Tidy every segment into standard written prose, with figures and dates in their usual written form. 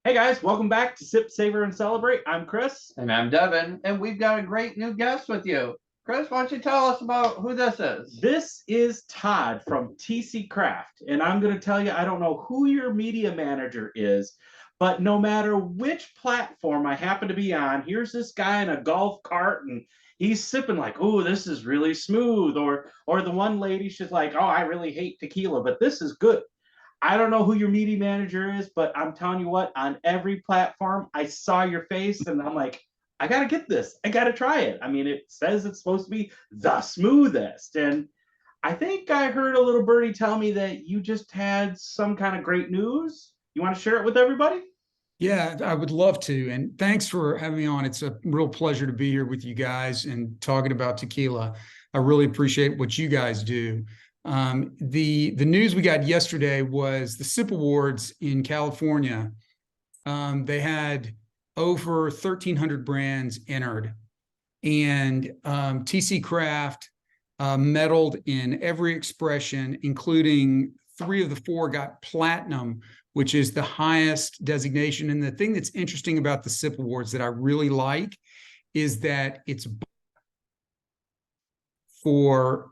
Hey guys, welcome back to Sip, Savor, and Celebrate. I'm Chris. And I'm Devin, and we've got a great new guest with you. Chris, why don't you tell us about who this is? This is Todd from TC Craft, and I'm going to tell you, I don't know who your media manager is, but no matter which platform I happen to be on, here's this guy in a golf cart, and he's sipping like, "Oh, this is really smooth," or the one lady, she's like, "Oh, I really hate tequila, but this is good." I don't know who your media manager is, but I'm telling you what, on every platform, I saw your face and I'm like, I got to get this. I got to try it. I mean, it says it's supposed to be the smoothest. And I think I heard a little birdie tell me that you just had some kind of great news. You want to share it with everybody? Yeah, I would love to. And thanks for having me on. It's a real pleasure to be here with you guys and talking about tequila. I really appreciate what you guys do. The news we got yesterday was the SIP Awards in California. They had over 1,300 brands entered, and TC Craft medaled in every expression, including 3 of the 4 got platinum, which is the highest designation. And the thing that's interesting about the SIP Awards that I really like is that it's for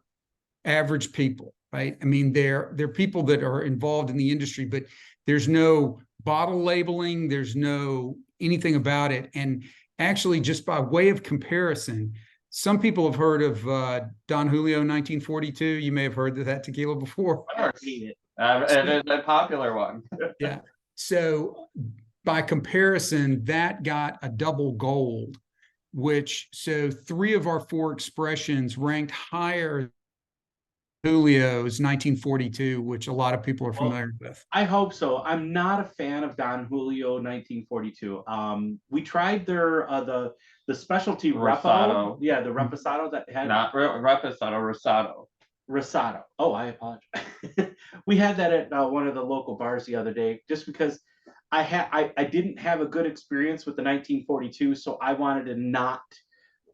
average people, right? I mean, they're people that are involved in the industry, but there's no bottle labeling, there's no anything about it. And actually, just by way of comparison, some people have heard of Don Julio 1942. You may have heard of that tequila before. It is a popular one. Yeah. So by comparison, that got a double gold, so 3 of our 4 expressions ranked higher Julio's 1942, which a lot of people are familiar with. I hope so. I'm not a fan of Don Julio 1942. We tried their the specialty Repo. Yeah, the Reposado that had not Reposado, Rosado. Rosado. Oh, I apologize. We had that at one of the local bars the other day, just because I didn't have a good experience with the 1942, so I wanted to not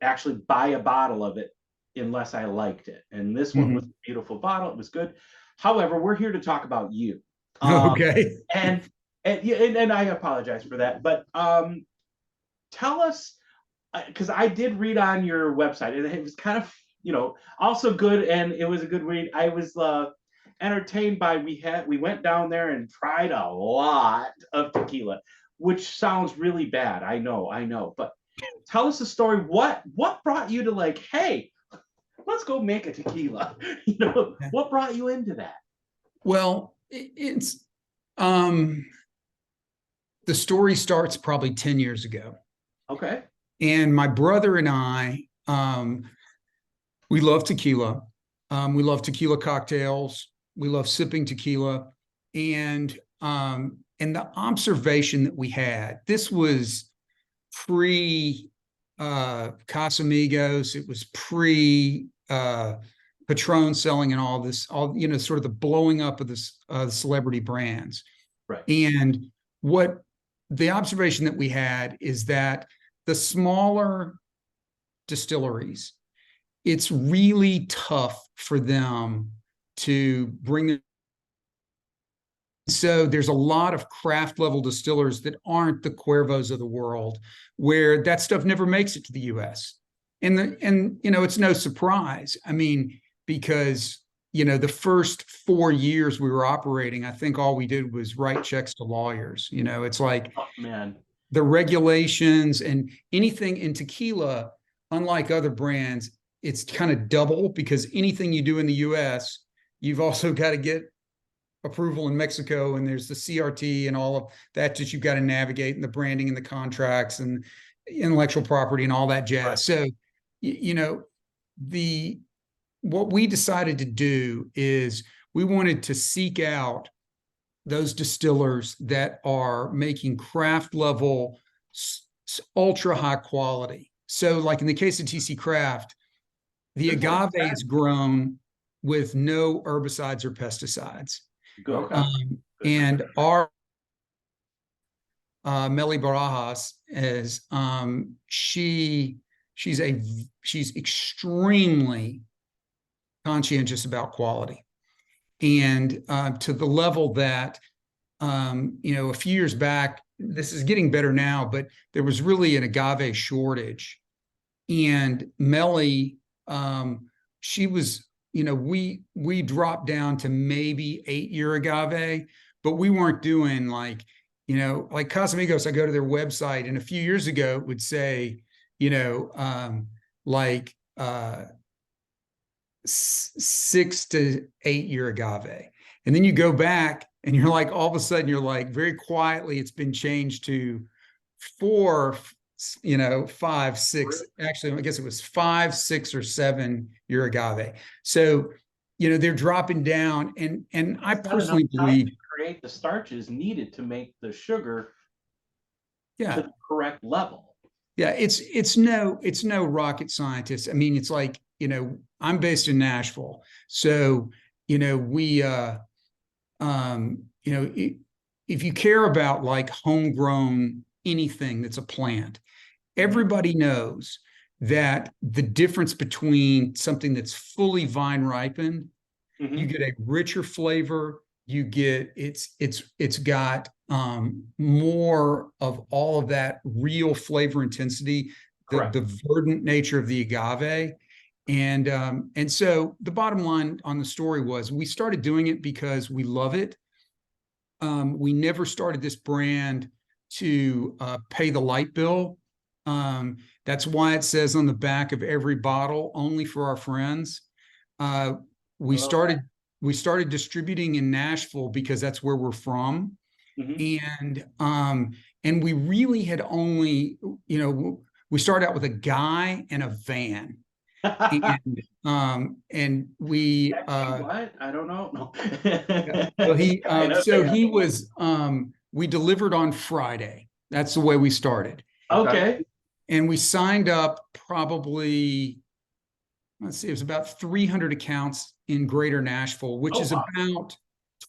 actually buy a bottle of it unless I liked it. And this one was a beautiful bottle. It was good. However, we're here to talk about you. Okay. And I apologize for that. But tell us, because I did read on your website, and it was kind of, also good, and it was a good read. I was entertained by we went down there and tried a lot of tequila, which sounds really bad. I know. But tell us the story. What brought you to like, hey, let's go make a tequila? What brought you into that? Well, it's the story starts probably 10 years ago. Okay. And my brother and I, we love tequila. We love tequila cocktails. We love sipping tequila. And the observation that we had, this was pre Casamigos. It was pre Patron selling and all this, sort of the blowing up of this celebrity brands. Right. And what the observation that we had is that the smaller distilleries, it's really tough for them to bring. So there's a lot of craft level distillers that aren't the Cuervos of the world, where that stuff never makes it to the US. And it's no surprise. I mean, because the first 4 years we were operating, I think all we did was write checks to lawyers. It's like, oh, man, the regulations and anything in tequila, unlike other brands, it's kind of double, because anything you do in the US, you've also got to get approval in Mexico, and there's the CRT and all of that you've got to navigate, and the branding and the contracts and intellectual property and all that jazz. Right. So, what we decided to do is we wanted to seek out those distillers that are making craft level, ultra high quality. So like in the case of TC Craft, the agave is grown with no herbicides or pesticides. Good. And our Meli Barajas is she's extremely conscientious about quality. and to the level that, a few years back, this is getting better now, but there was really an agave shortage. And Melly, she was, we dropped down to maybe 8-year agave, but we weren't doing like Casamigos. I go to their website, and a few years ago it would say, like 6 to 8-year agave. And then you go back and you're like, all of a sudden you're like, very quietly, it's been changed to 4, 5, 6, actually, I guess it was 5, 6, or 7-year agave. So, they're dropping down, and I personally believe to create the starches needed to make the sugar to yeah, the correct level. yeah, it's no rocket scientist. I mean, it's like, I'm based in Nashville. So, we if you care about like homegrown anything that's a plant, everybody knows that the difference between something that's fully vine ripened, you get a richer flavor, you get it's got more of all of that real flavor intensity, the verdant nature of the agave. And so the bottom line on the story was, we started doing it because we love it. We never started this brand to pay the light bill. That's why it says on the back of every bottle, only for our friends. We started distributing in Nashville because that's where we're from. And we really had only, we started out with a guy and a van. And we what? I don't know. No. well, he was we delivered on Friday. That's the way we started. Okay. And we signed up probably, let's see, it was about 300 accounts in greater Nashville, which is about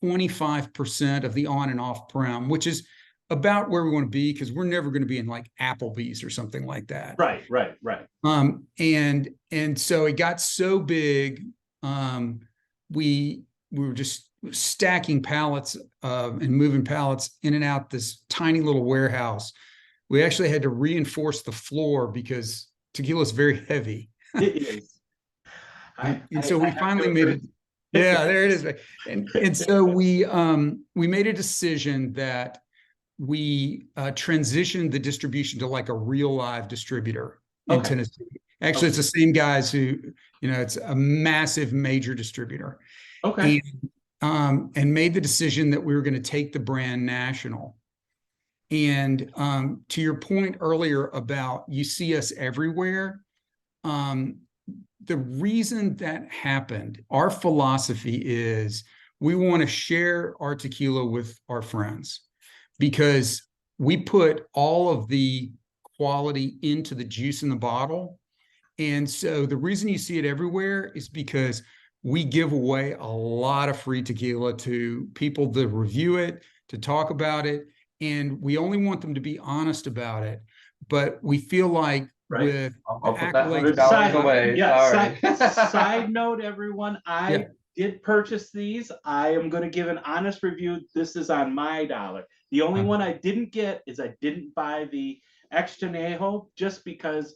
25% of the on and off prem, which is about where we want to be, because we're never going to be in like Applebee's or something like that. Right. And so it got so big, we were just stacking pallets and moving pallets in and out this tiny little warehouse. We actually had to reinforce the floor because tequila is very heavy. It is. So we finally made it. Yeah, there it is. And so we made a decision that we transitioned the distribution to like a real live distributor in Tennessee. Actually, it's the same guys who, it's a massive major distributor. Okay. And made the decision that we were going to take the brand national. And to your point earlier about you see us everywhere, the reason that happened, our philosophy is we want to share our tequila with our friends, because we put all of the quality into the juice in the bottle. And so the reason you see it everywhere is because we give away a lot of free tequila to people to review it, to talk about it. And we only want them to be honest about it. But we feel like with I'll put that $100 away. Side note, everyone, I did purchase these. I am going to give an honest review. This is on my dollar. The only one I didn't get is I didn't buy the Extra Nejo, just because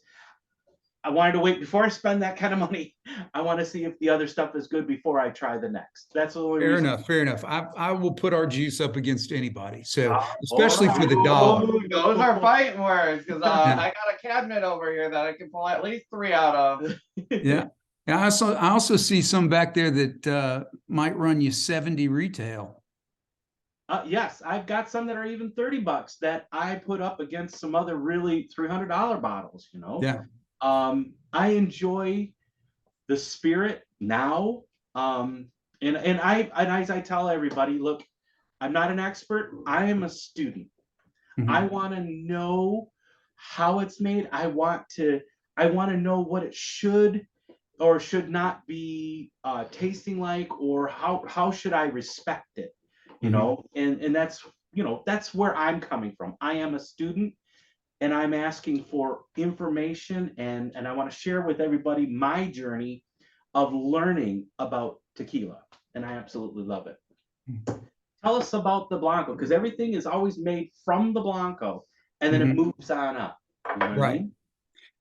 I wanted to wait before I spend that kind of money. I want to see if the other stuff is good before I try the next. That's the only reason. Fair enough. I will put our juice up against anybody. So especially for the dollar. Those are fighting words, because I got a cabinet over here that I can pull at least 3 out of. Yeah. I also see some back there that might run you 70 retail. Yes, I've got some that are even $30 that I put up against some other really $300 bottles. Yeah. I enjoy the spirit now. And as I tell everybody, look, I'm not an expert. I am a student. I want to know how it's made. I want to know what it should or should not be tasting like, or how should I respect it, and that's where I'm coming from. I am a student, and I'm asking for information, and I want to share with everybody my journey of learning about tequila. and I absolutely love it. Tell us about the Blanco, because everything is always made from the Blanco, and then it moves on up. You know what I Right. mean?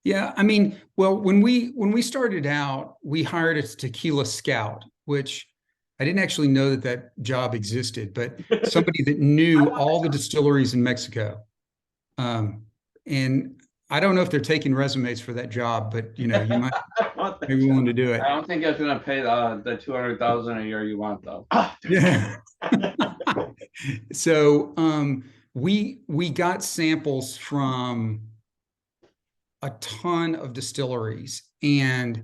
Yeah, I mean, well, when we started out, we hired a tequila scout, which I didn't actually know that that job existed, but somebody that knew all the distilleries in Mexico. And I don't know if they're taking resumes for that job, but you know, you might I want that be willing to do I it. don't think it's gonna pay the 200,000 a year you want though. job. Yeah. So we got samples from a ton of distilleries. And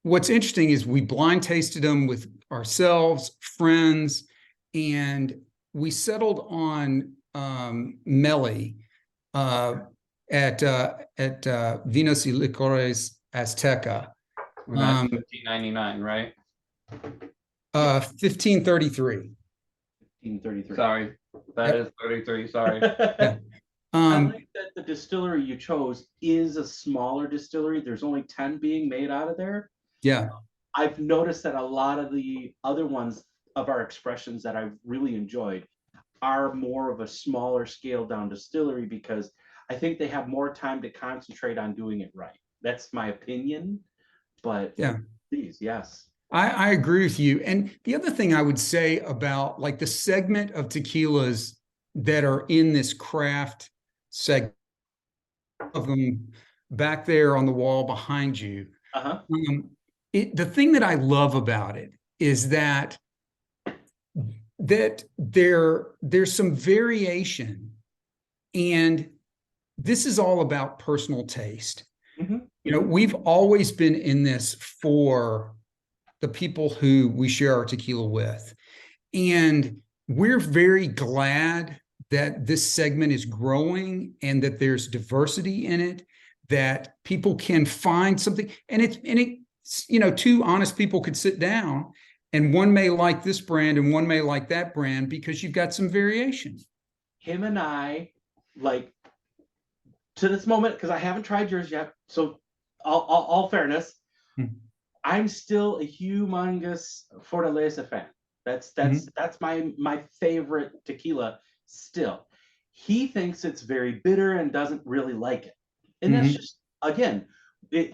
what's interesting is we blind tasted them with ourselves, friends, and we settled on Melly at Vinos y Licores Azteca. And that's 15.99, right? 1533. 1533. Sorry, that is 33. Sorry. Yeah. I like that the distillery you chose is a smaller distillery. There's only 10 being made out of there. Yeah. I've noticed that a lot of the other ones of our expressions that I've really enjoyed are more of a smaller scale down distillery, because I think they have more time to concentrate on doing it right. That's my opinion, but Yeah. please, yes. I agree with you. And the other thing I would say about like the segment of tequilas that are in this craft segment of them back there on the wall behind you. Uh-huh. The thing that I love about it is that there's some variation, and this is all about personal taste. You know, we've always been in this for the people who we share our tequila with, and we're very glad that this segment is growing and that there's diversity in it, that people can find something, and it's you know, two honest people could sit down and one may like this brand and one may like that brand because you've got some variation. Him and I, like, to this moment, because I haven't tried yours yet, so all fairness, I'm still a humongous Fortaleza fan. That's my favorite tequila still. He thinks it's very bitter and doesn't really like it. And that's just, again,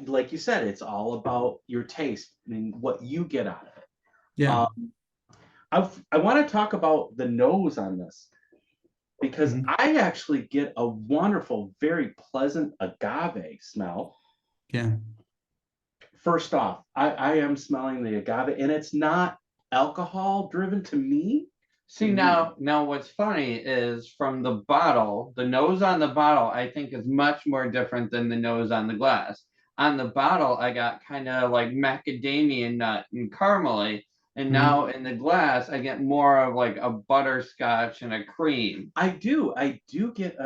like you said, it's all about your taste and what you get out of it. Yeah. I want to talk about the nose on this, because I actually get a wonderful, very pleasant agave smell. Yeah. First off, I am smelling the agave, and it's not alcohol driven to me. See, now what's funny is from the bottle, the nose on the bottle, I think is much more different than the nose on the glass. On the bottle, I got kind of like macadamia nut and caramely, and now in the glass, I get more of like a butterscotch and a cream. I do get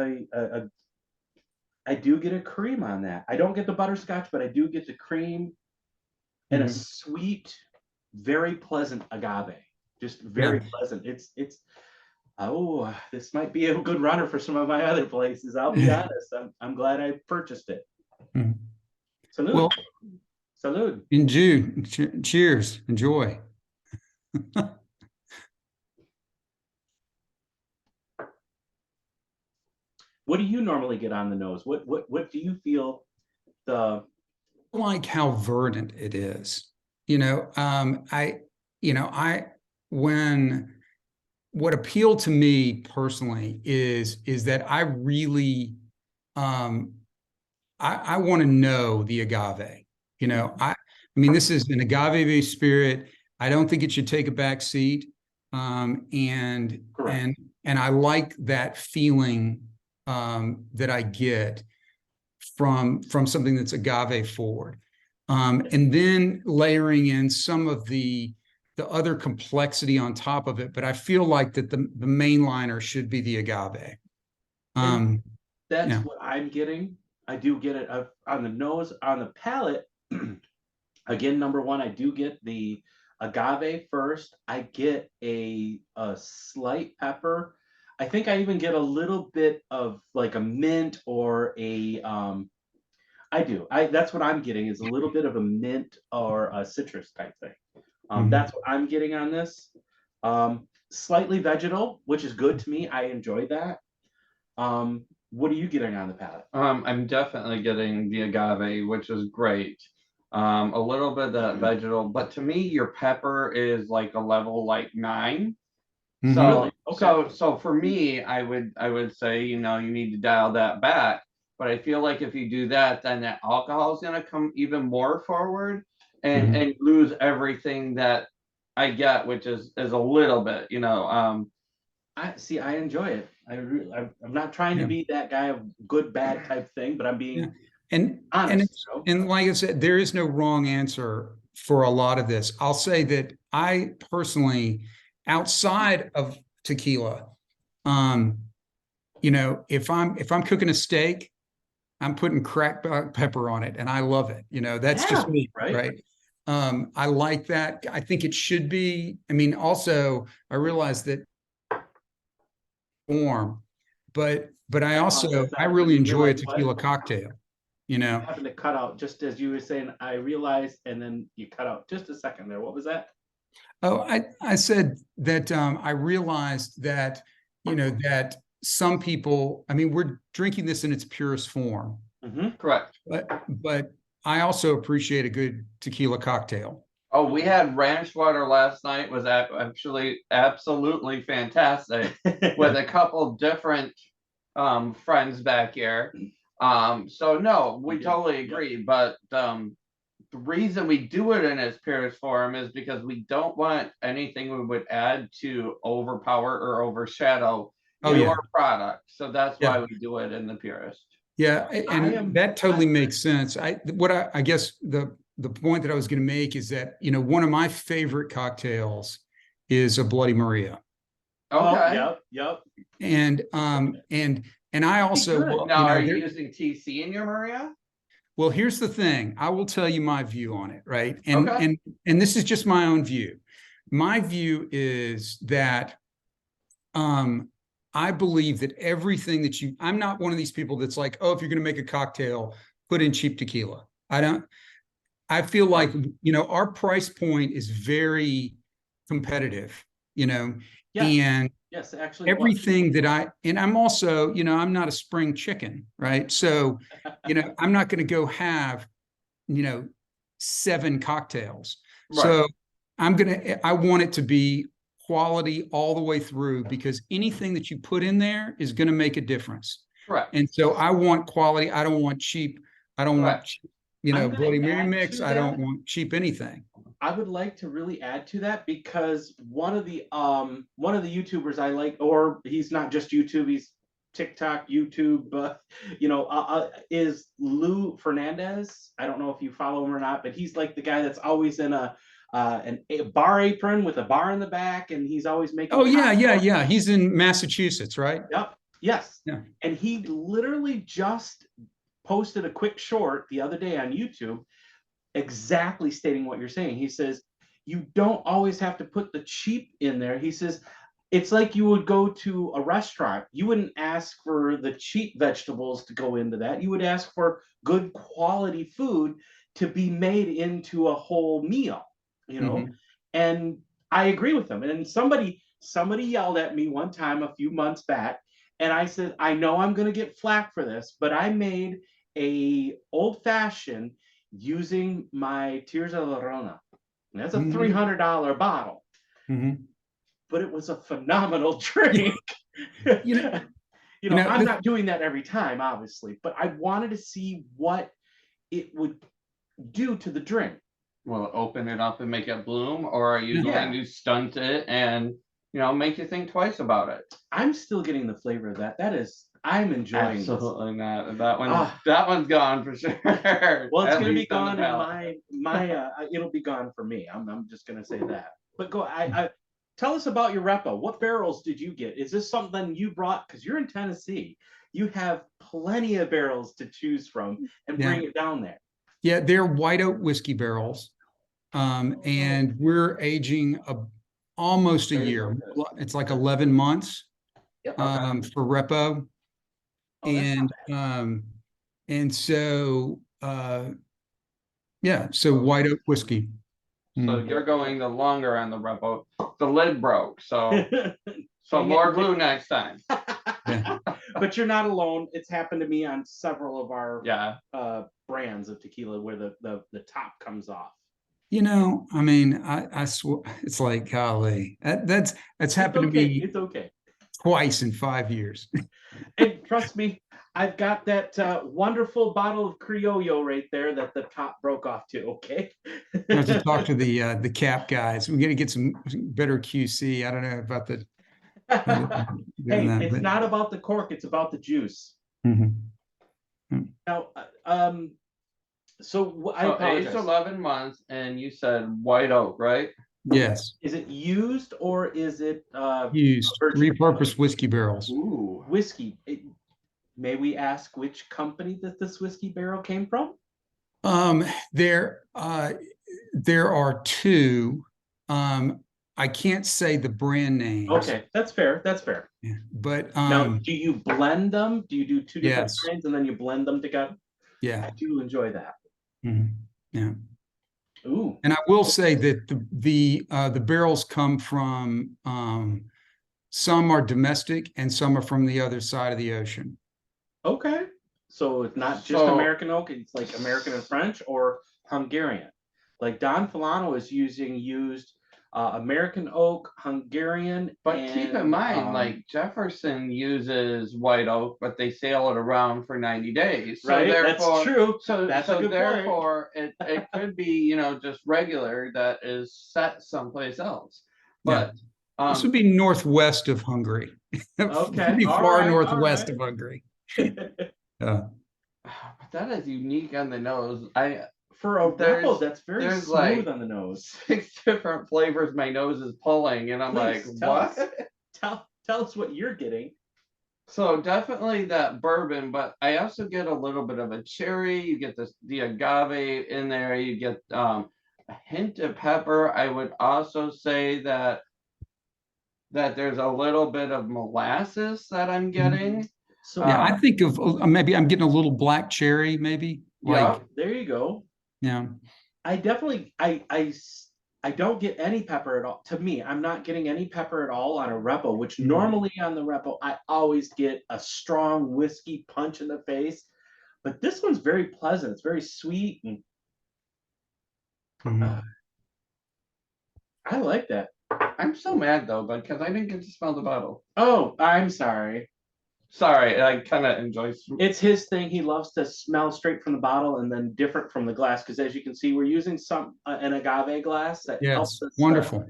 I do get a cream on that. I don't get the butterscotch, but I do get the cream and a sweet, very pleasant agave. Just very pleasant. It's oh, this might be a good runner for some of my other places. I'll be honest. I'm glad I purchased it. Salud. Well, salud. Cheers. Enjoy. What do you normally get on the nose? What do you feel the like how verdant it is? You know, when what appealed to me personally is that I really I want to know the agave. You know, I mean, this is an agave-based spirit. I don't think it should take a back seat. And I like that feeling that I get from something that's agave forward. And then layering in some of the other complexity on top of it. But I feel like that the main liner should be the agave. That's what I'm getting. I do get it on the nose, on the palate. Again, number one, I do get the agave first. I get a slight pepper. I think I even get a little bit of like a mint or a I do. That's what I'm getting, is a little bit of a mint or a citrus type thing. That's what I'm getting on this. Slightly vegetal, which is good to me. I enjoy that. What are you getting on the palate? I'm definitely getting the agave, which is great. A little bit of that vegetal, but to me, your pepper is like a level like 9. So Really? Okay. so for me, I would say, you need to dial that back. But I feel like if you do that, then that alcohol is gonna come even more forward and lose everything that I get, which is a little bit, I see. I enjoy it. I'm not trying to Yeah. be that guy of good bad type thing, but I'm Yeah. being And honest. and like I said, there is no wrong answer for a lot of this. I'll say that I personally, outside of tequila, if I'm cooking a steak, I'm putting cracked black pepper on it, and I love it. That's just Yeah, me, right. right? I like that. I think it should be. I mean, also, I realize that form, but I also apologize. I really You enjoy a realize what? tequila cocktail. You You know, happened to cut out just as you were saying. I realized, and then you cut out just a second there. What was that? oh, I said that I realized that that some people. I mean, we're drinking this in its purest form, Mm-hmm. correct. but I also appreciate a good tequila cocktail. Oh, we had ranch water last night. Was actually absolutely fantastic with a couple different friends back here. So no, we totally agree. But the reason we do it in its purest form is because we don't want anything we would add to overpower or overshadow Oh your yeah, product. So that's yeah. why we do it in the purest. Yeah, I and am. that totally makes sense. I guess the point that I was going to make is that one of my favorite cocktails is a Bloody Maria, Oh, Okay. yep. and I also good. Now, are you using TC in your Maria? well, here's the thing. I will tell you my view on it, right? Okay. And this is just my own view. My view is that I believe that everything that I'm not one of these people that's like, oh, if you're going to make a cocktail, put in cheap tequila. I feel like, our price point is very competitive, Yes. and Yes, actually. everything and I'm also, I'm not a spring chicken, right? So, I'm not going to go have, 7 cocktails. Right. So I want it to be quality all the way through, because anything that you put in there is going to make a difference. Correct. And so I want quality. I don't want cheap. I don't want, Correct. Bloody Mary add mix. to I don't that. want cheap anything. I would like to really add to that, because one of the YouTubers I like, or he's not just YouTube, he's TikTok, YouTube, is Lou Fernandez. I don't know if you follow him or not, but he's like the guy that's always in a bar apron with a bar in the back, and he's always making. Oh yeah. He's in Massachusetts, right? Yep. Yes. Yeah. And he literally just posted a quick short the other day on YouTube, exactly stating what you're saying. He says, you don't always have to put the cheap in there. He says, it's like you would go to a restaurant. You wouldn't ask for the cheap vegetables to go into that. You would ask for good quality food to be made into a whole meal, And I agree with him. And somebody yelled at me one time a few months back, and I said, I know I'm going to get flack for this, but I made a old fashioned using my Tears of La Rona. And that's a $300 bottle, but it was a phenomenal drink. I'm not doing that every time, obviously, but I wanted to see what it would do to the drink. Well, open it up and make it bloom, or are you going to stunt it and make you think twice about it? I'm still getting the flavor of that. I'm enjoying absolutely this. Not that one's gone for sure. Well, it's going to be gone in my it'll be gone for me. I'm just going to say that. But tell us about your repo. What barrels did you get? Is this something you brought, because you're in Tennessee? You have plenty of barrels to choose from and bring it down there. Yeah, they're white oak whiskey barrels, and we're aging almost a year. It's like 11 months for repo. And so so white oak whiskey. So Mm. you're going the longer on the Rebel. The lid broke, so Dang more it. glue next time. Yeah. But you're not alone. It's happened to me on several of our Yeah. brands of tequila where the top comes off. You know, I mean, I swear, it's like, golly, that's It's happened to okay. me It's okay. twice in 5 years. And trust me, I've got that wonderful bottle of Criollo right there that the top broke off to. Okay. I have to talk to the cap guys. We're gonna get some better QC. I don't know about the doing Hey, that, it's but not about the cork; it's about the juice. Mhm. Now, I So apologize. aged 11 months, and you said white oak, right? Yes, Is it used or is it used virgin repurposed whiskey barrels. Ooh. whiskey? May we ask which company that this whiskey barrel came from? Um, there, there are two. I can't say the brand names. Okay, that's fair. That's fair. Yeah, but Now, do you blend them? Do you do two different yes, kinds and then you blend them together? yeah, I do enjoy that. yeah. Ooh, And I will say that the barrels come from some are domestic and some are from the other side of the ocean. okay. So it's not just So- American oak, it's like American and French or Hungarian. Like Don Filano is used American oak, Hungarian, But keep in and, mind, like Jefferson uses white oak, but they sail it around for 90 days. So right, therefore, that's true. So That's a so good point. therefore, it could be, you know, just regular that is set someplace else. But This would be northwest of Hungary. Okay, Be all far right, all northwest right. of Hungary. but that is unique on the nose. For a There's- rebel, that's very there's smooth like- on the nose. 6 different flavors my nose is pulling, and I'm Please, like, tell what? us. Tell us what you're getting. So definitely that bourbon, but I also get a little bit of a cherry. You get the agave in there. You get a hint of pepper. I would also say that there's a little bit of molasses that I'm getting. So Yeah, I think of maybe I'm getting a little black cherry, maybe. Like, there you go. yeah. I definitely I don't get any pepper at all. To me, I'm not getting any pepper at all on a Rebel, which normally on the Rebel I always get a strong whiskey punch in the face. But this one's very pleasant. It's very sweet and I like that. I'm so mad though, because I didn't get to smell the bottle. Oh, I'm sorry. Sorry, I kind of enjoy. It's his thing. He loves to smell straight from the bottle and then different from the glass. Because as you can see, we're using an agave glass that helps Yes, us wonderful.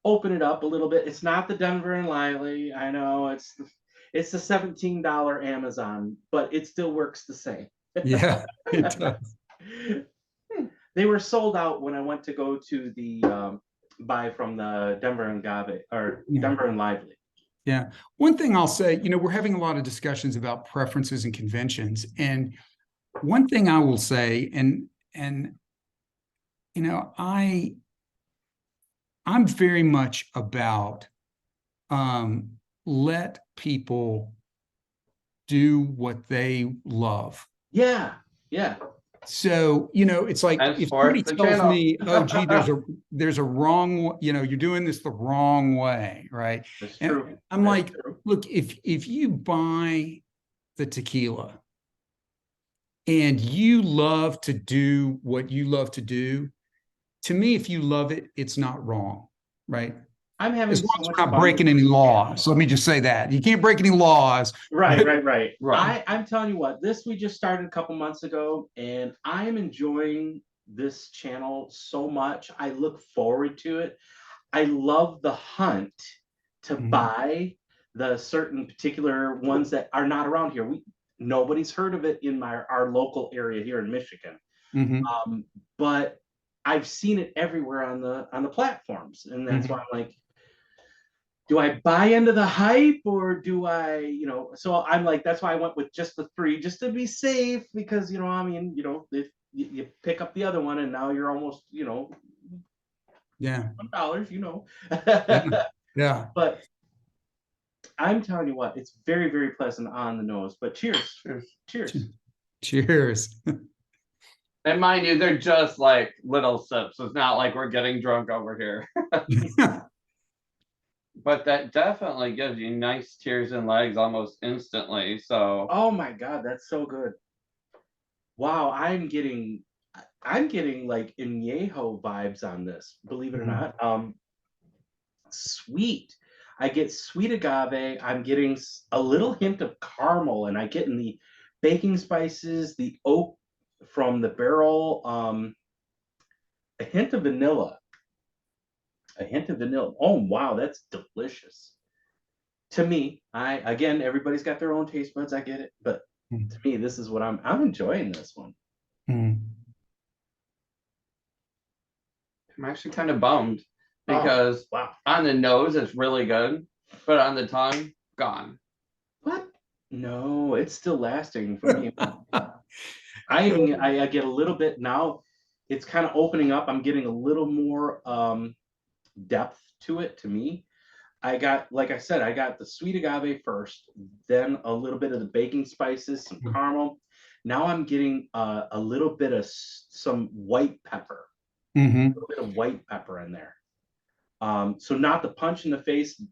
open it up a little bit. It's not the Denver and Lively. I know it's the $17 Amazon, but it still works the same. Yeah, it does. They were sold out when I went to go to the buy from the Denver and Agave or Yeah. Denver and Lively. Yeah. One thing I'll say, you know, we're having a lot of discussions about preferences and conventions. And one thing I will say, and you know, I'm very much about let people do what they love. Yeah, yeah. So, you know, it's like if Henceforth, somebody the tells channel. me, oh, gee, there's a wrong, you know, you're doing this the wrong way, right? That's And true. I'm That's like, true. look, if you buy the tequila and you love to do what you love to do, to me, if you love it, it's not wrong, right? I'm having As so long as much we're not fun breaking with any this laws. channel. Let me just say that. You can't break any laws. Right. Right. I'm telling you what, this we just started a couple months ago, and I am enjoying this channel so much. I look forward to it. I love the hunt to buy the certain particular ones that are not around here. Nobody's heard of it in our local area here in Michigan. But I've seen it everywhere on the platforms, and that's why I'm like, do I buy into the hype or do I, you know? So I'm like, that's why I went with just the 3, just to be safe, because you know, I mean, you know, if you pick up the other one and now you're almost, you know, Yeah. $1, you know. Yeah. But I'm telling you what, it's very, very pleasant on the nose. But cheers. Cheers. Cheers. Cheers. And mind you, they're just like little sips. It's not like we're getting drunk over here. But that definitely gives you nice tears and legs almost instantly. So Oh my God, that's so good. Wow, I'm getting like añejo vibes on this, believe it or Mhm. not. Sweet. I get sweet agave. I'm getting a little hint of caramel, and I get in the baking spices, the oak from the barrel, a hint of vanilla. A hint of vanilla. Oh wow, that's delicious. To me, I again, everybody's got their own taste buds. I get it, but to me, this is what I'm enjoying this one. Mhm. I'm actually kind of bummed Oh because wow. on the nose it's really good, but on the tongue, gone. What? No, it's still lasting for me. I get a little bit now. It's kind of opening up. I'm getting a little more depth to it. To me, I got, like I said, I got the sweet agave first, then a little bit of the baking spices, some caramel. Now I'm getting a little bit of some white pepper, a Mhm. little bit of white pepper in there. So not the punch in the face,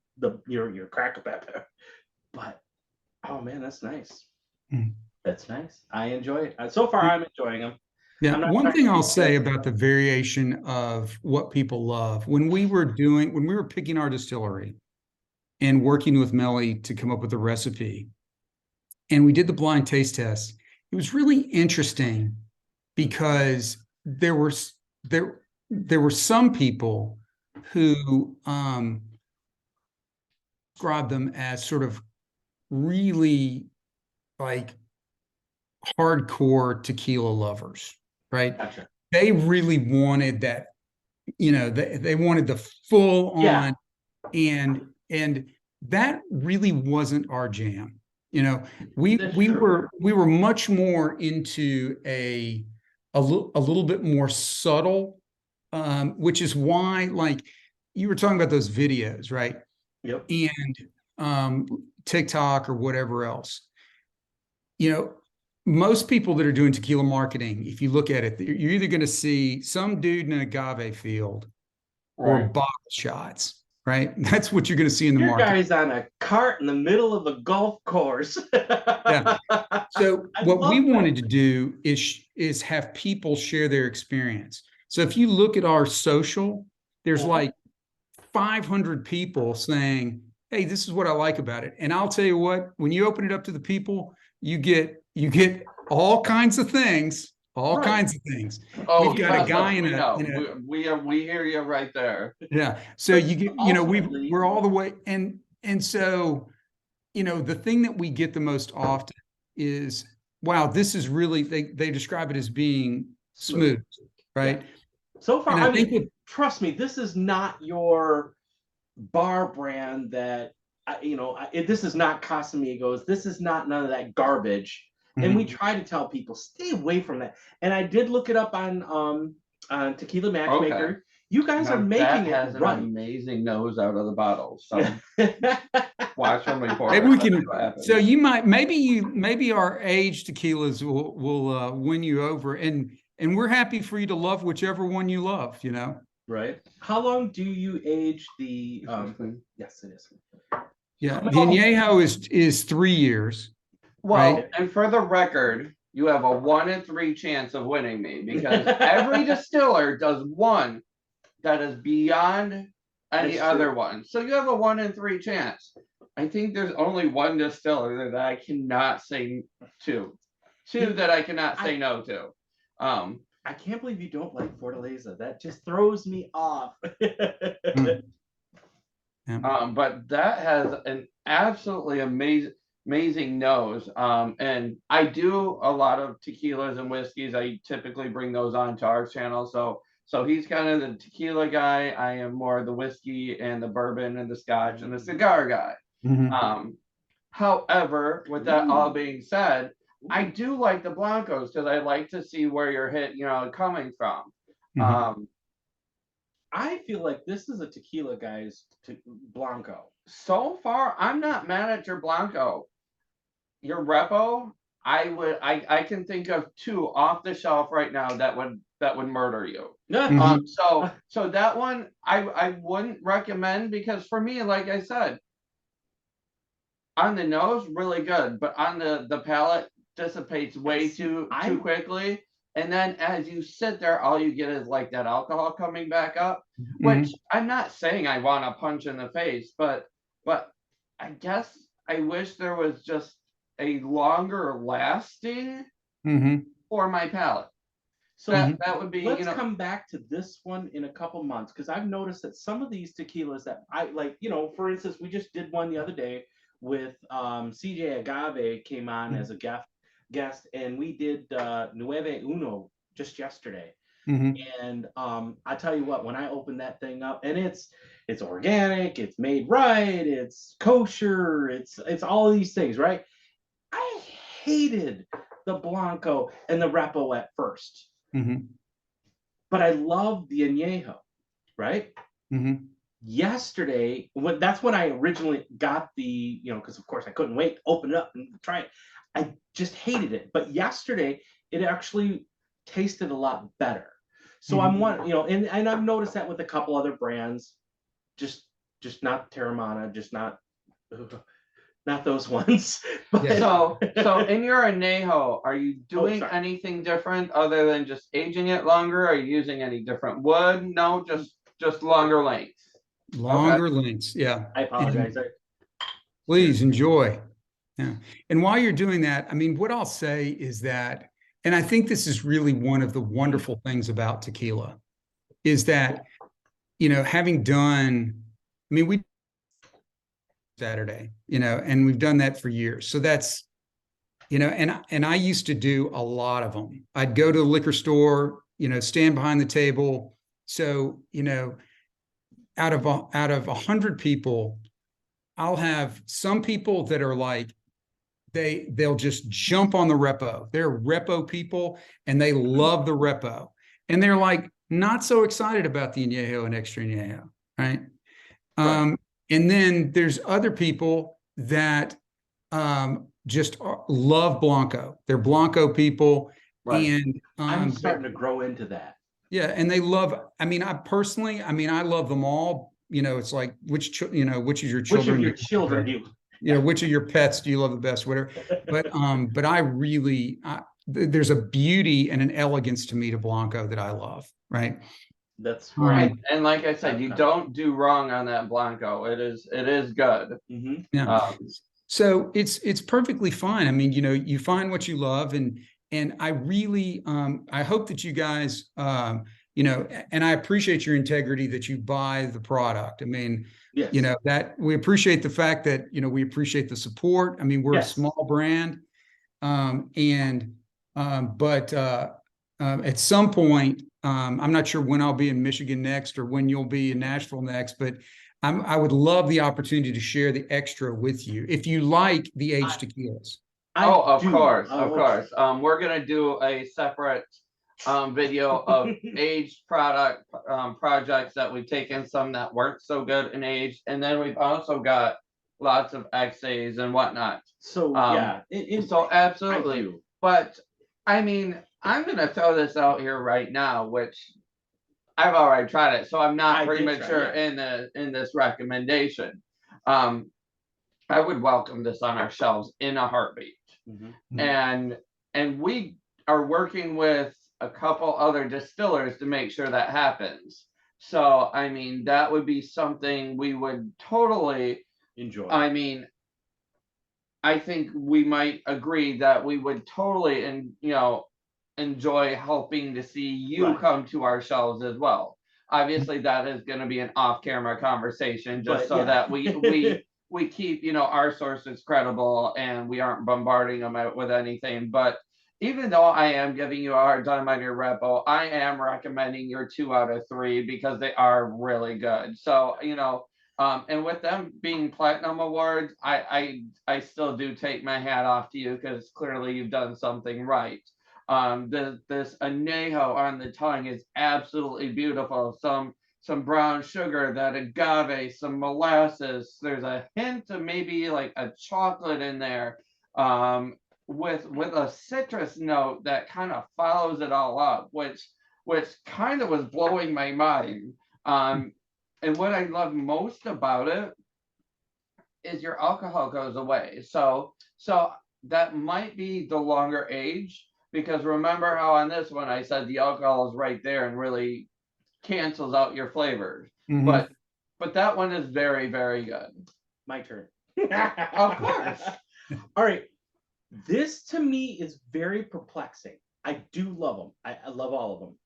your cracker pepper, but oh man, that's nice. Mhm. That's nice. I enjoy it. So far, I'm enjoying them. Yeah, I'm not one trying to thing I'll be say good. about the variation of what people love, when we were picking our distillery and working with Melly to come up with a recipe, and we did the blind taste test, it was really interesting because there there were some people who described them as sort of really like hardcore tequila lovers, right? Gotcha. They really wanted that, they wanted the full Yeah, on, and that really wasn't our jam. You know, we that's we true. were we were much more into a little bit more subtle, which is why, like, you were talking about those videos, right? Yep. And um, TikTok or whatever else. You know, most people that are doing tequila marketing, if you look at it, you're either going to see some dude in an agave field or Right. bottle shots, right? That's what you're going to see in the Your market. guy's on a cart in the middle of a golf course. Yeah. So I what we love that. wanted to do is have people share their experience. So if you look at our social, there's Mhm. like 500 people saying, "Hey, this is what I like about it." And I'll tell you what, when you open it up to the people, you get all kinds of things, all Right. kinds of things. We've Oh, got a trust guy us, in we a know. in a We hear you right there. yeah. So But you get, ultimately, we're all the way, and so, the thing that we get the most often is, wow, this is really, they describe it as being smooth. smooth, Yeah. right? So far, And I I think mean, that trust me, this is not your bar brand that this is not Casamigos. This is not none of that garbage. And we Mhm. try to tell people stay away from that. And I did look it up on Tequila Okay. Matchmaker. You guys are Now that making it has an right. amazing nose out of the bottle. So watch when we pour maybe it. we Let's see can. what So happens. you might, maybe our aged tequilas will win you over, and we're happy for you to love whichever one you love. Right. How long do you age the Is this thing? yes, it is. Yeah, How the many? añejo is 3 years, right? Well, and for the record, you have a 1 in 3 chance of winning me because every distiller does one that is beyond any That's other true. one. So you have a 1 in 3 chance. I think there's only one distiller that I cannot say to, two that I cannot say no to. I can't believe you don't like Fortaleza. That just throws me off. Mm, yeah. But that has an absolutely amazing nose. And I do a lot of tequilas and whiskeys. I typically bring those on to our channel. So he's kind of the tequila guy. I am more the whiskey and the bourbon and the scotch and the cigar guy. Mhm. Um, However, with that all being said, I do like the Blancos because I like to see where you're coming from. Mhm. Um, I feel like this is a tequila guy's Blanco. so far, I'm not mad at your Blanco. Your Repo, I can think of two off the shelf right now that would murder you. Yeah. So that one I wouldn't recommend, because for me, like I said, on the nose, really good, but on the palate, dissipates way too quickly. And then as you sit there, all you get is like that alcohol coming back up, which I'm not saying I want to punch in the face, but I guess I wish there was just a longer lasting for my palate. So that would be, let's come back to this one in a couple months, because I've noticed that some of these tequilas that I like, for instance, we just did one the other day with CJ Agave came on as a guest, and we did Nueve Uno just yesterday. And I tell you what, when I opened that thing up, and it's organic, it's made right, it's kosher, it's all of these things, right? I hated the Blanco and the Repo at first. But I love the Añejo, right? Yesterday, that's when I originally got the, because of course I couldn't wait to open it up and try it. I just hated it. But yesterday, it actually tasted a lot better. So I'm one, and I've noticed that with a couple other brands, just not Terramana, just not those ones. But so in your añejo, are you doing anything different other than just aging it longer? Are you using any different wood? No, just longer lengths. Longer lengths, yeah. I apologize. Please enjoy. Yeah. And while you're doing that, I mean, what I'll say is that, and I think this is really one of the wonderful things about tequila, is that, having done, I mean, we Saturday, and we've done that for years. So that's, and I used to do a lot of them. I'd go to the liquor store, stand behind the table. So, out of 100 people, I'll have some people that are like, they'll just jump on the repo. They're repo people and they love the repo. And they're like not so excited about the añejo and extra añejo, right? And then there's other people that just love Blanco. They're Blanco people. Right. And I'm starting to grow into that. Yeah. And they love, I love them all. It's like, which of your children? Which of your pets do you love the best, whatever. But I really, there's a beauty and an elegance to me to Blanco that I love, right? That's right. And like I said, you don't do wrong on that Blanco. It is good. Yeah. So it's perfectly fine. I mean, you find what you love, and I really, I hope that you guys, and I appreciate your integrity that you buy the product. I mean, yes. That we appreciate the fact that, we appreciate the support. I mean, we're a small brand. But at some point, I'm not sure when I'll be in Michigan next or when you'll be in Nashville next, but I would love the opportunity to share the extra with you if you like the aged tequilas. Of course. We're gonna do a separate video of aged projects that we've taken, some that weren't so good in aged, and then we've also got lots of XAs and whatnot. So so absolutely. But I mean, I'm gonna throw this out here right now, which I've already tried it, so I'm not premature in this recommendation. I would welcome this on our shelves in a heartbeat. And we are working with a couple other distillers to make sure that happens. So I mean, that would be something we would totally enjoy. I mean, I think we might agree that we would totally enjoy helping to see you come to our shelves as well. Obviously, that is going to be an off-camera conversation, just so that we keep our sources credible and we aren't bombarding them out with anything. But even though I am giving you a hard time on your repo, I am recommending your 2 out of 3 because they are really good. So and with them being platinum awards, I still do take my hat off to you, because clearly you've done something right. This añejo on the tongue is absolutely beautiful. Some brown sugar, that agave, some molasses. There's a hint of maybe like a chocolate in there. with a citrus note that kind of follows it all up, which kind of was blowing my mind. And what I love most about it is your alcohol goes away. So that might be the longer age, because remember how on this one I said the alcohol is right there and really cancels out your flavors. Mhm. But that one is very, very good. My turn. Of course. All right. This to me is very perplexing. I do love them. I love all of them.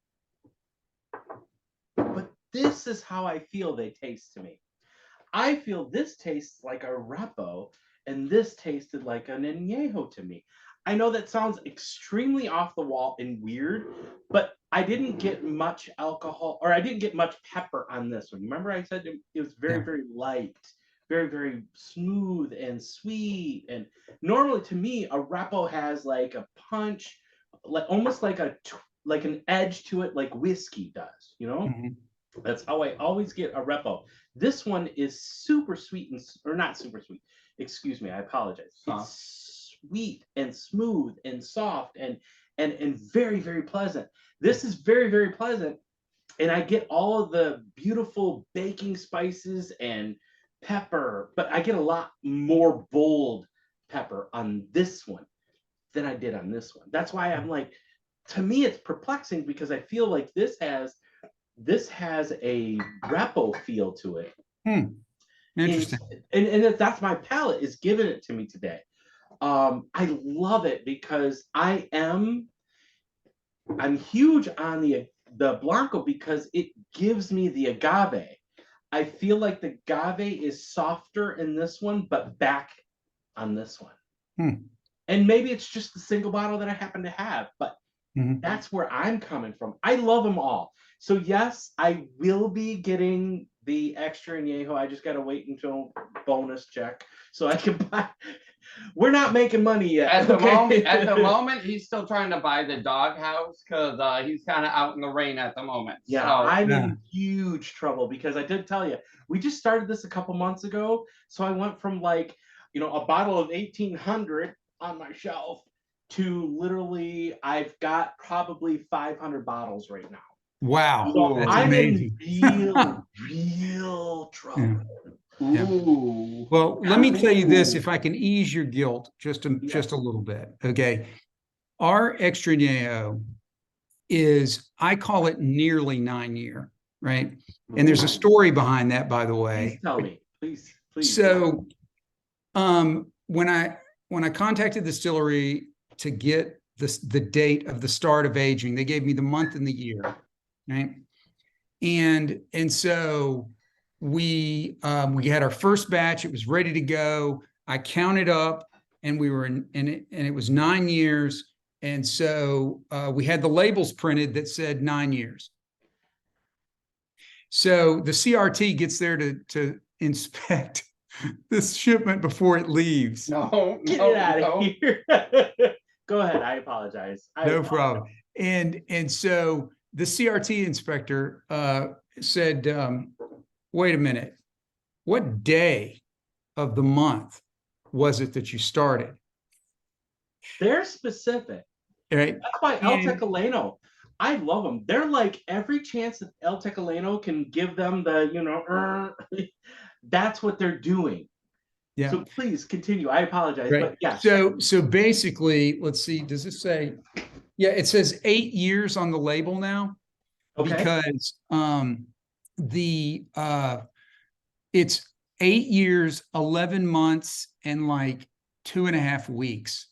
But this is how I feel they taste to me. I feel this tastes like a Repo, and this tasted like an Añejo to me. I know that sounds extremely off the wall and weird, but I didn't get much alcohol, or I didn't get much pepper on this one. Remember, I said it was very, Yeah. very light, very, very smooth and sweet. And normally, to me, a Repo has like a punch, like almost like like an edge to it, like whiskey does. You know. Mhm. That's how I always get a Repo. This one is super sweet or not super sweet. Excuse me, I apologize. It's sweet and smooth and soft and very, very pleasant. This is very, very pleasant, and I get all of the beautiful baking spices and pepper, but I get a lot more bold pepper on this one than I did on this one. That's why I'm like, to me, it's perplexing because I feel like this has a Repo feel to it. Interesting. And that's my palate is giving it to me today. I love it because I'm huge on the Blanco because it gives me the agave. I feel like the agave is softer in this one, but back on this one. And maybe it's just the single bottle that I happen to have, but that's where I'm coming from. I love them all. So yes, I will be getting the extra añejo. I just got to wait until bonus check so I can buy. We're not making money yet. At the moment, he's still trying to buy the doghouse because he's kind of out in the rain at the moment. Yeah, so. I'm in huge trouble because I did tell you we just started this a couple months ago. So I went from like a bottle of 1800 on my shelf to literally I've got probably 500 bottles right now. Wow, So that's I'm amazing. in real trouble. Yeah. Ooh. Well, let me tell you this, if I can ease your guilt just a little bit. Okay. Our extra añejo is, I call it nearly 9-year, right? And there's a story behind that, by the way. Please tell me. Please. So when I contacted the distillery to get the date of the start of aging, they gave me the month and the year, right? And so we had our first batch. It was ready to go. I counted up, and we were and it was 9 years. And so we had the labels printed that said 9 years. So the CRT gets there to inspect this shipment before it leaves. Get it out of here. Go ahead. I apologize. No problem. And so the CRT inspector said, wait a minute, what day of the month was it that you started? They're specific. Right. That's why El Tequilano, I love them. They're like every chance that El Tequilano can give them the, that's what they're doing. Yeah. So please continue. I apologize, but yeah. So basically, let's see, does it say, yeah, it says 8 years on the label now. Okay. Because it's 8 years, 11 months, and like 2.5 weeks.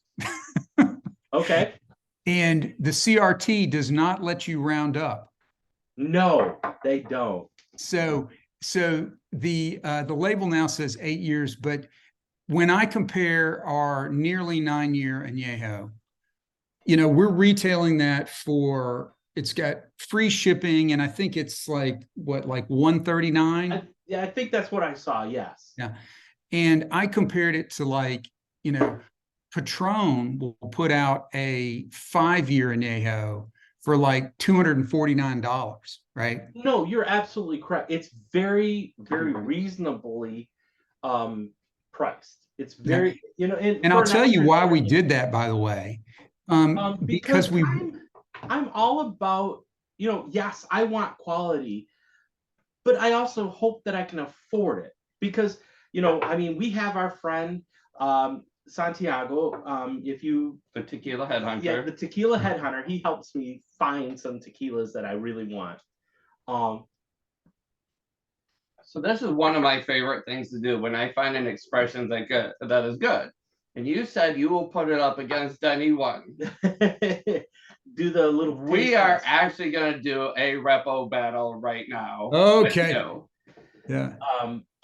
Okay. And the CRT does not let you round up. No, they don't. So the label now says 8 years, but when I compare our nearly 9-year añejo, we're retailing that for, it's got free shipping, and I think it's like $139. Yeah, I think that's what I saw. Yes. Yeah, and I compared it to Patron will put out a 5-year añejo for like $249, right? No, you're absolutely correct. It's very, very reasonably priced. It's Yeah. very, And I'll tell you why we did that, by the way. because Because we, I'm all about, yes, I want quality, but I also hope that I can afford it because, I mean, we have our friend Santiago. If you The tequila headhunter. Yeah, the tequila headhunter. He helps me find some tequilas that I really want. Um, So this is one of my favorite things to do when I find an expression that is good. And you said you will put it up against anyone. do the little. We are actually going to do a repo battle right now. okay. Yeah.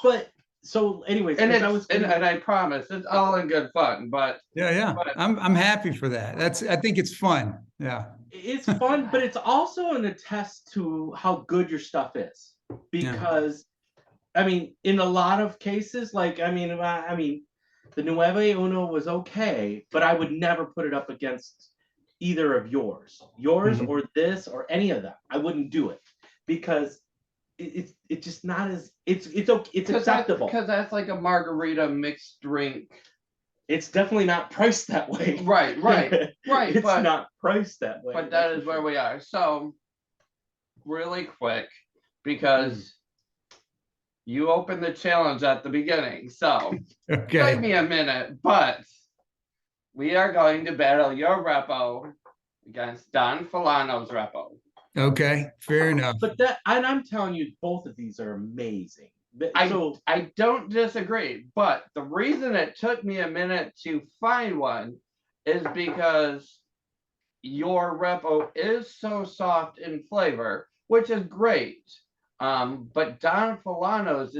But so, anyways, and and I promise it's all in good fun. But Yeah. I'm happy for that. I think it's fun. Yeah. It's fun, but it's also an attest to how good your stuff is because. I mean, in a lot of cases, like I mean, the Nueve Uno was okay, but I would never put it up against either of yours, or this, or any of them. I wouldn't do it because it's just not as it's okay, it's acceptable because that's like a margarita mixed drink. It's definitely not priced that way. Right. It's not priced that way. But that is where we are. So, really quick, because. You opened the challenge at the beginning, so give me a minute, but we are going to battle your repo against Don Fulano's repo. Okay, fair enough. But and I'm telling you, both of these are amazing. I don't disagree, but the reason it took me a minute to find one is because your repo is so soft in flavor, which is great. But Don Fulano's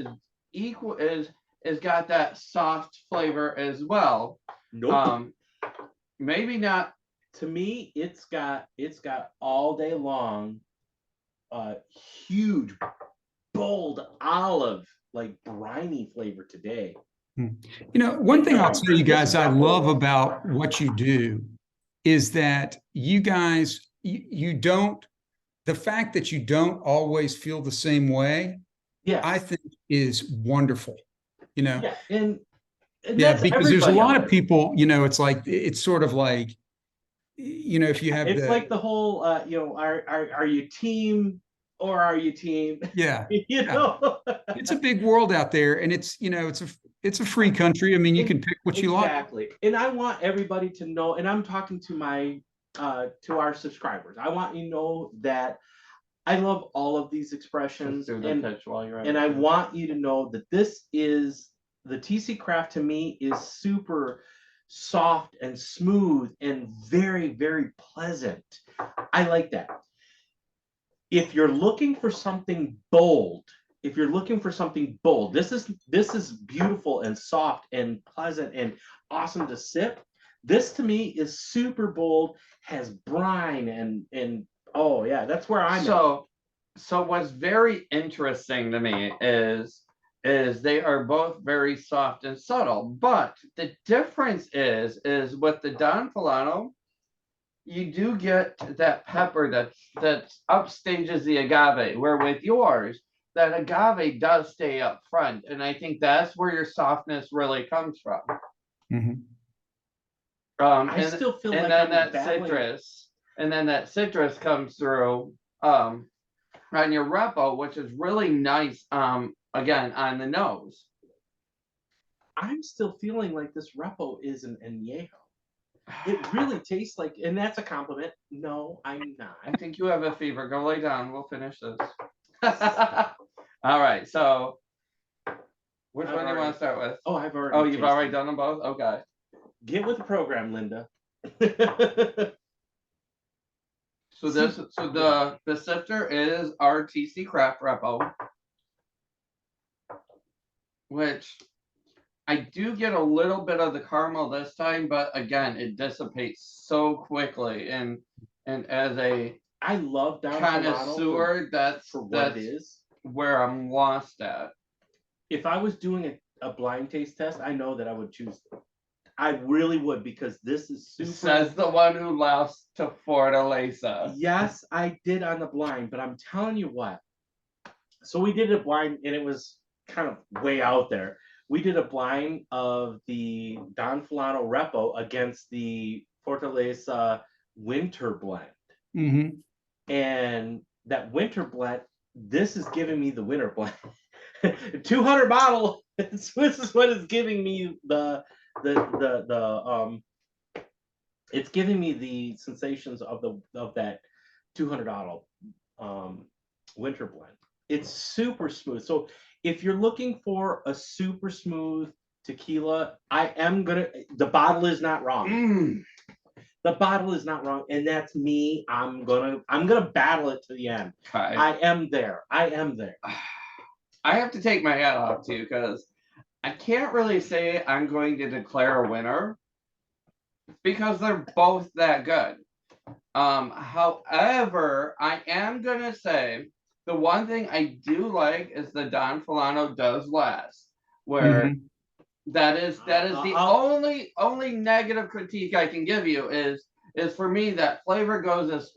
is got that soft flavor as well. Nope. Maybe not. To me, it's got all day long, huge, bold olive, like briny flavor today. One thing I'll tell you guys I love about what you do is that you guys, you don't. The fact that you don't always feel the same way, I think is wonderful. Yeah, and because there's a lot of people, it's like it's sort of like, if you have it's like the whole are you team or are you team? Yeah. It's a big world out there, and it's a free country. I mean, you can pick what you like. Exactly. And I want everybody to know, and I'm talking to to our subscribers. I want you to know that I love all of these expressions, and I want you to know that this is the TC Craft. To me, is super soft and smooth and very, very pleasant. I like that. If you're looking for something bold, this is beautiful and soft and pleasant and awesome to sip. This to me is super bold, has brine and oh yeah, that's where I'm at. So what's very interesting to me is they are both very soft and subtle, but the difference is with the Don Fulano, you do get that pepper that upstages the agave, where with yours, that agave does stay up front, and I think that's where your softness really comes from. I still feel like that citrus comes through on your repo, which is really nice. Again, on the nose. I'm still feeling like this repo is an añejo. It really tastes like, and that's a compliment. No, I'm not. I think you have a fever. Go lay down. We'll finish this. All right. So, which one do you want to start with? Oh, I've already. Oh, you've already done them both? Okay. Get with the program, Linda. So the sifter is our TC Craft repo, which I do get a little bit of the caramel this time, but again, it dissipates so quickly. And as a I love connoisseur, that's it is where I'm lost at. If I was doing a blind taste test, I know that I would choose. I really would, because this is super. Says the one who lost to Fortaleza. Yes, I did on the blind, but I'm telling you what. So we did a blind, and it was kind of way out there. we did a blind of the Don Fulano Repo against the Fortaleza Winter Blend. Mm-hmm. And that winter blend, this is giving me the winter blend. 200 bottle. This is what is giving me the it's giving me the sensations of that 200 bottle winter blend. It's super smooth. So if you're looking for a super smooth tequila, the bottle is not wrong. The bottle is not wrong, and that's me. I'm gonna battle it to the end. Okay. I am there. I have to take my hat off to you because I can't really say I'm going to declare a winner because they're both that good. However, I am gonna say the one thing I do like is the Don Fulano does last, where that is the only negative critique I can give you is for me that flavor goes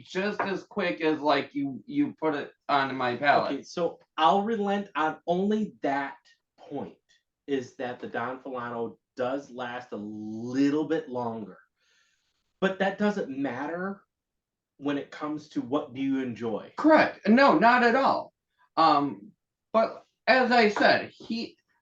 just as quick as like you put it on my palate. Okay, so I'll relent on only that point, is that the Don Fulano does last a little bit longer. But that doesn't matter when it comes to what do you enjoy. Correct. No, not at all. But as I said,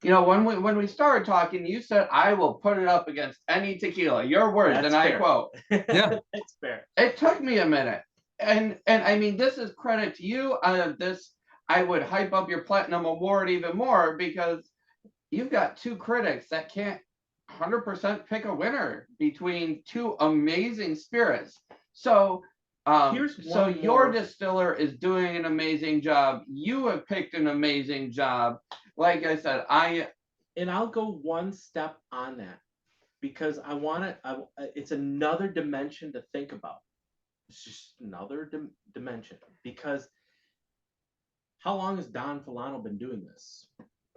when we started talking, you said I will put it up against any tequila. Your words, That's and fair. I quote. Yeah, that's fair. It took me a minute, and I mean this is credit to you. This I would hype up your platinum award even more because you've got two critics that can't 100% pick a winner between two amazing spirits. So your distiller is doing an amazing job. You have picked an amazing job. Like I said, and I'll go one step on that because I want to. It's another dimension to think about. It's just another dimension because how long has Don Fulano been doing this?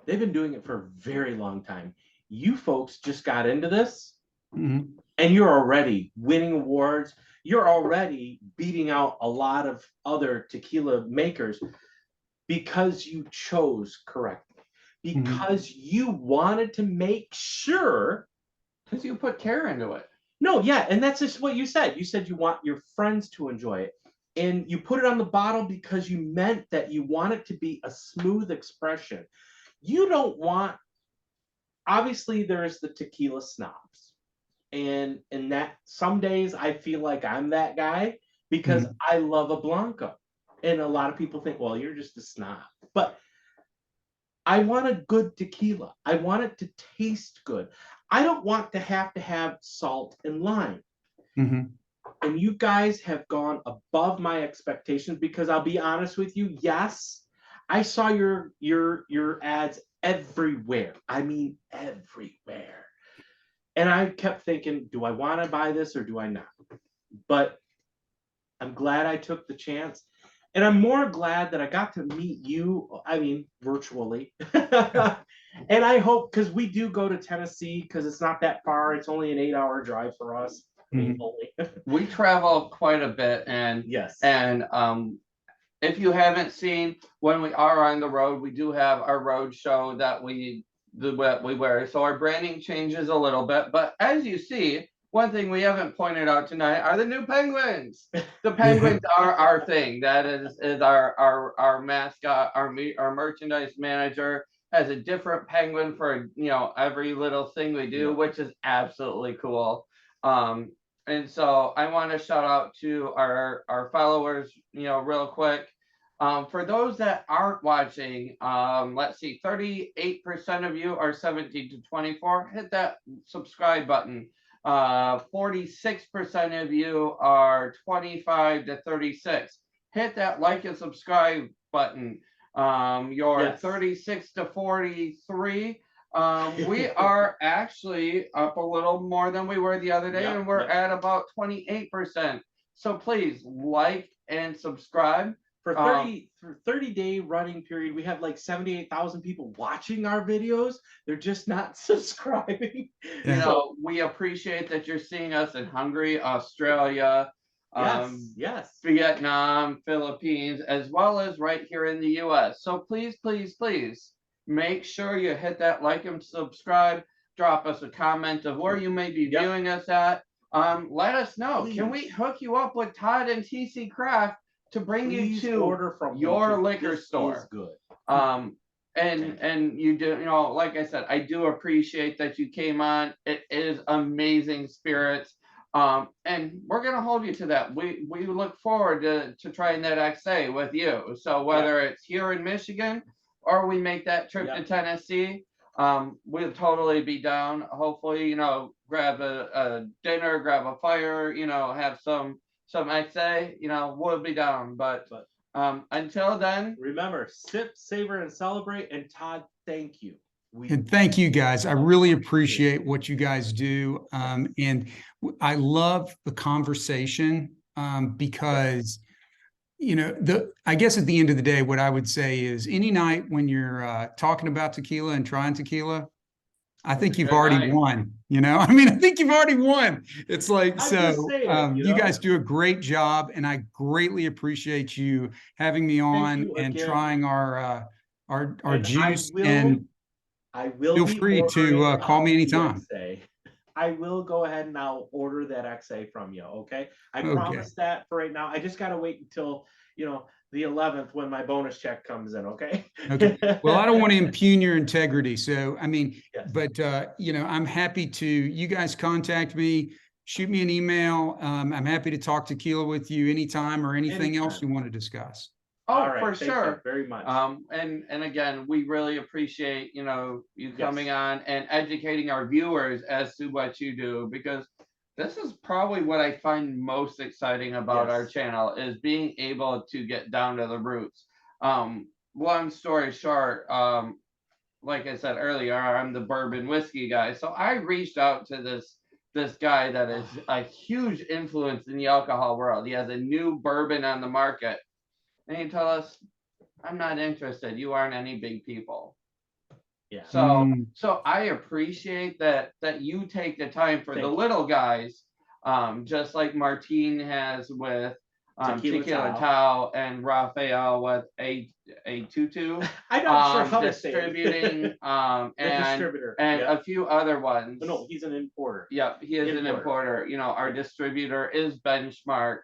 They've been doing it for a very long time. You folks just got into this, and you're already winning awards. You're already beating out a lot of other tequila makers because you chose correctly, because you wanted to make sure. Because you put care into it. No, yeah, and that's just what you said. You said you want your friends to enjoy it. And you put it on the bottle because you meant that you want it to be a smooth expression. You don't want, obviously there's the tequila snobs. And that some days I feel like I'm that guy because I love a Blanco. And a lot of people think, well, you're just a snob. But I want a good tequila. I want it to taste good. I don't want to have salt and lime. And you guys have gone above my expectations because I'll be honest with you. Yes, I saw your ads everywhere. I mean, everywhere. And I kept thinking, do I want to buy this or do I not? But I'm glad I took the chance. And I'm more glad that I got to meet you, I mean, virtually. And I hope, because we do go to Tennessee, because it's not that far. It's only an 8-hour drive for us. I mean, only. We travel quite a bit, and yes. And if you haven't seen, when we are on the road, we do have our road show that we wear. So our branding changes a little bit. But as you see, one thing we haven't pointed out tonight are the new penguins. The penguins are our thing. That is our mascot. Our merchandise manager has a different penguin for every little thing we do, which is absolutely cool. And so I want to shout out to our followers, real quick. For those that aren't watching, let's see, 38% of you are 17 to 24. Hit that subscribe button. 46% of you are 25 to 36. Hit that like and subscribe button. You're 36 to 43. We are actually up a little more than we were the other day, and we're at about 28%. So please like and subscribe. For 30-day running period, we have like 78,000 people watching our videos. They're just not subscribing. We appreciate that you're seeing us in Hungary, Australia, Vietnam, Philippines, as well as right here in the US. So please, please, please make sure you hit that like and subscribe. Drop us a comment of where you may be Yep. viewing us at. Let us know. Can we Please. hook you up with Todd and TC Craft to bring Please you to order from your them, 'cause liquor this store? is good. And you do, you know, like I said, I do appreciate that you came on. It is amazing spirits. And we're gonna hold you to that. We look forward to trying that XA with you. So whether it's here in Michigan or we make that trip to Tennessee, we'll totally be down. Hopefully, you know, grab a dinner, grab a fire, you know, have some XA, you know, we'll be down. But until then, remember, sip, savor, and celebrate. And Todd, thank you. And thank you guys. I really appreciate what you guys do. And I love the conversation because, you know, I guess at the end of the day, what I would say is any night when you're talking about tequila and trying tequila, I think you've already won, you know, I mean, I think you've already won. It's like, so you guys do a great job, and I greatly appreciate you having me on and trying our juice. And I will feel free to call me anytime. I will go ahead and I'll order that XA from you. Okay. I promise that for right now. I just got to wait until, you know, the 11th when my bonus check comes in. Okay. Okay. Well, I don't want to impugn your integrity. So, I mean, but, you know, I'm happy to, you guys contact me, shoot me an email. I'm happy to talk tequila with you anytime or anything else you want to discuss. Oh, for sure. Very much. And again, we really appreciate, you know, you coming on and educating our viewers as to what you do, because this is probably what I find most exciting about our channel, is being able to get down to the roots. Long story short, like I said earlier, I'm the bourbon whiskey guy. So I reached out to this guy that is a huge influence in the alcohol world. He has a new bourbon on the market. And he told us, I'm not interested. You aren't any big people. Yeah. So I appreciate that you take the time for the little guys, just like Martine has with Tequila Tao and Raphael with a tutu. I'm not sure how distributing and a few other ones. No, he's an importer. Yep, he is an importer. You know, our distributor is Benchmark.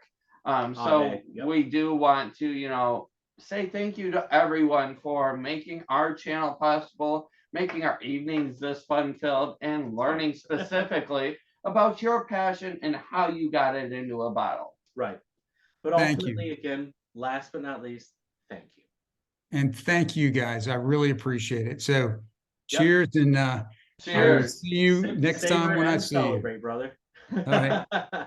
We do want to, you know, say thank you to everyone for making our channel possible, making our evenings this fun-filled, and learning specifically about your passion and how you got it into a bottle. Right. But ultimately, again, last but not least, thank you. And thank you guys. I really appreciate it. So cheers, and cheers. I will see you next time when I see you. Celebrate, brother. All right.